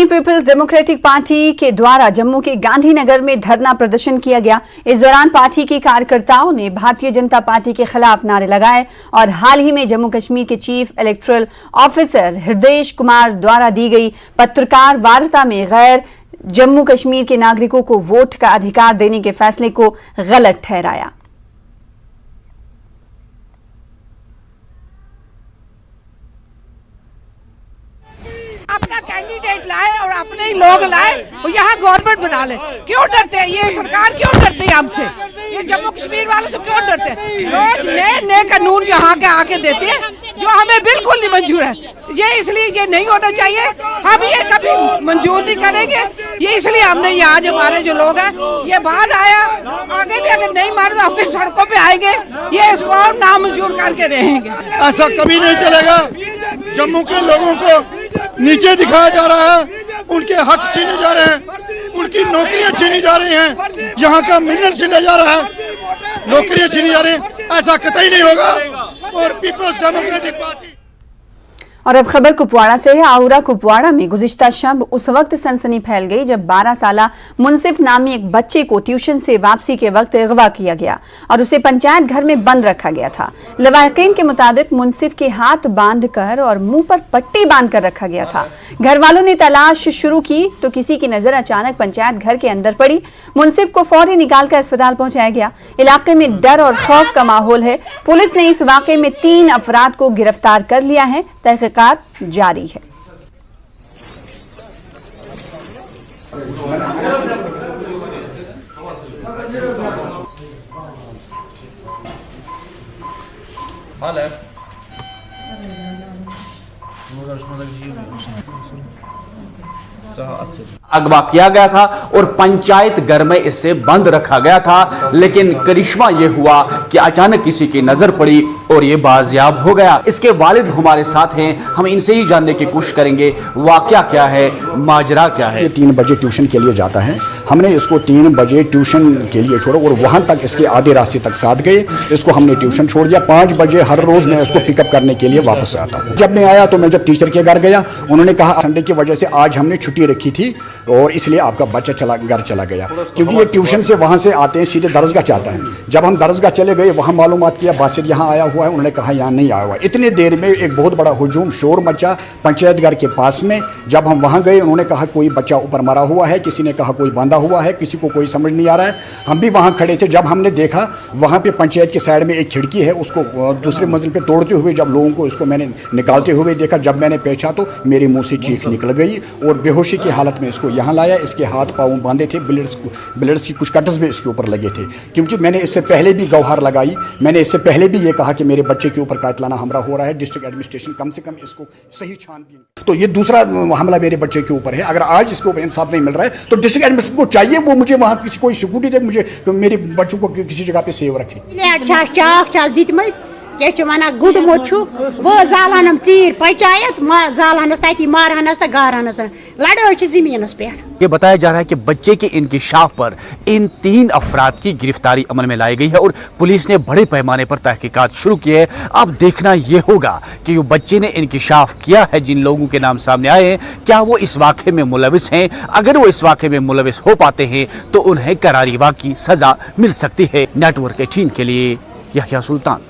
Peoples democratic party के द्वारा जम्मू के गांधी नगर में धरना प्रदर्शन किया गया। इस दौरान पार्टी के कार्यकर्ताओं ने भारतीय जनता पार्टी के खिलाफ नारे लगाए और हाल ही में जम्मू कश्मीर के chief electoral officer Hridayesh Kumar द्वारा दी गई पत्रकार वार्ता में गैर जम्मू कश्मीर के नागरिकों को वोट का अधिकार देने के फैसले को गलत ठहराया। अपना कैंडिडेट लाए और अपने ही लोग लाए और यहाँ गवर्नमेंट बना ले। क्यों डरते हैं ये सरकार, क्यों डरती है हमसे? ये जम्मू कश्मीर वालों से क्यों डरते हैं? रोज नए नए कानून यहाँ के आके देते हैं जो हमें बिल्कुल नहीं मंजूर है। ये इसलिए ये नहीं होना चाहिए, हम ये कभी मंजूर नहीं करेंगे। ये इसलिए हमने ये आज हमारे जो लोग हैं ये बात आया, आगे भी अगर नहीं मारे तो फिर सड़कों पे आएंगे, ये इसको नामंजूर करके रहेंगे। ऐसा कभी नहीं चलेगा। जम्मू के लोगों को नीचे दिखाया जा रहा है, उनके हक छीने जा रहे हैं, उनकी नौकरियां छीनी जा रही हैं, यहाँ का मिनरल छीना जा रहा है, नौकरियां छीनी जा रही हैं। ऐसा कतई नहीं होगा। और पीपल्स डेमोक्रेटिक पार्टी। और अब खबर कुपवाड़ा से है। आउरा कुपवाड़ा में गुज़िश्ता शब उस वक्त सनसनी फैल गई जब 12 साला मुनसिफ नामी एक बच्चे को ट्यूशन से वापसी के वक्त अगवा किया गया और उसे पंचायत घर में बंद रखा गया था। लवाहिकीन के मुताबिक मुनसिफ के हाथ बांधकर और मुंह पर पट्टी बांधकर रखा गया था। घर वालों ने तलाश शुरू की तो किसी की नजर अचानक पंचायत घर के अंदर पड़ी। मुनसिफ को फौरी निकालकर अस्पताल पहुंचाया गया। इलाके में डर और खौफ का माहौल है। पुलिस ने इस वाकये में 3 अफराद को गिरफ्तार कर लिया है। तहकीकात जारी है। अगवा किया गया था और पंचायत घर में इसे बंद रखा गया था, लेकिन करिश्मा यह हुआ कि अचानक किसी की नजर पड़ी और ये बाजियाब हो गया। इसके वालिद हमारे साथ हैं, हम इनसे ही जानने की कोशिश करेंगे वाकया क्या है, माजरा क्या है। 3 बजे ट्यूशन के लिए जाता है। हमने इसको 3 बजे ट्यूशन के लिए छोड़ा और वहाँ तक इसके आधे रास्ते तक साथ गए। इसको हमने ट्यूशन छोड़ दिया। 5 बजे हर रोज़ मैं इसको पिकअप करने के लिए वापस आता हूँ। जब मैं आया तो मैं जब टीचर के घर गया, उन्होंने कहा संडे की वजह से आज हमने छुट्टी रखी थी और इसलिए आपका बच्चा घर चला गया, क्योंकि ये ट्यूशन से वहाँ से आते हैं सीधे दरसगाह चाहता है। जब हम दरसगाह चले गए, वहाँ मालूमात किया बासिर यहाँ आया हुआ है, उन्होंने कहा यहाँ नहीं आया हुआ। इतने देर में एक बहुत बड़ा हुजूम शोर मचा पंचायत घर के पास में। जब हम वहाँ गए, उन्होंने कहा कोई बच्चा ऊपर मरा हुआ है, किसी ने कहा कोई बांधा हुआ है, किसी को कोई समझ नहीं आ रहा है। हम भी वहाँ खड़े थे। जब हमने देखा वहाँ पे पंचायत के साइड में एक खिड़की है, उसको दूसरे मंजिल पे तोड़ते हुए जब लोगों को इसको मैंने निकालते हुए देखा, जब मैंने पहचा तो मेरे मुँह से चीख निकल गई और बेहोशी की हालत में इसको यहाँ लाया। इसके हाथ पाँव बांधे थे, ब्लेड्स की कुछ कटर्स भी इसके ऊपर लगे थे, क्योंकि मैंने इससे पहले भी गौहार लगाई। मैंने इससे पहले भी ये कहा कि मेरे बच्चे के ऊपर कातिलाना हमला हो रहा है, डिस्ट्रिक्ट एडमिनिस्ट्रेशन कम से कम इसको सही छानबीन। तो ये दूसरा हमला मेरे बच्चे के ऊपर है। अगर आज इसके ऊपर इंसाफ नहीं मिल रहा है तो डिस्ट्रिक्ट एडमिनिस्ट्रेशन को चाहिए वो मुझे वहाँ किसी कोई सिक्योरिटी दे, मुझे मेरे बच्चों को किसी जगह पे सेव रखे। गुड मोट वो जालानम चीर पंचायत जालानस तथी मारहनस तो गारहनस लड़ाई जमीन पे। ये बताया जा रहा है कि बच्चे के इंकिशाफ पर इन 3 अफराद की गिरफ्तारी अमल में लाई गई है और पुलिस ने बड़े पैमाने पर तहकीकात शुरू की है। अब देखना यह होगा कि जो बच्चे ने इंकिशाफ किया है, जिन लोगों के नाम सामने आए हैं, क्या वो इस वाक़े में मुलविस हैं। अगर वो इस वाक़े में मुलविस हो पाते हैं तो उन्हें करारी वाक़ की सजा मिल सकती है। नेटवर्क 18 के लिए यहया सुल्तान।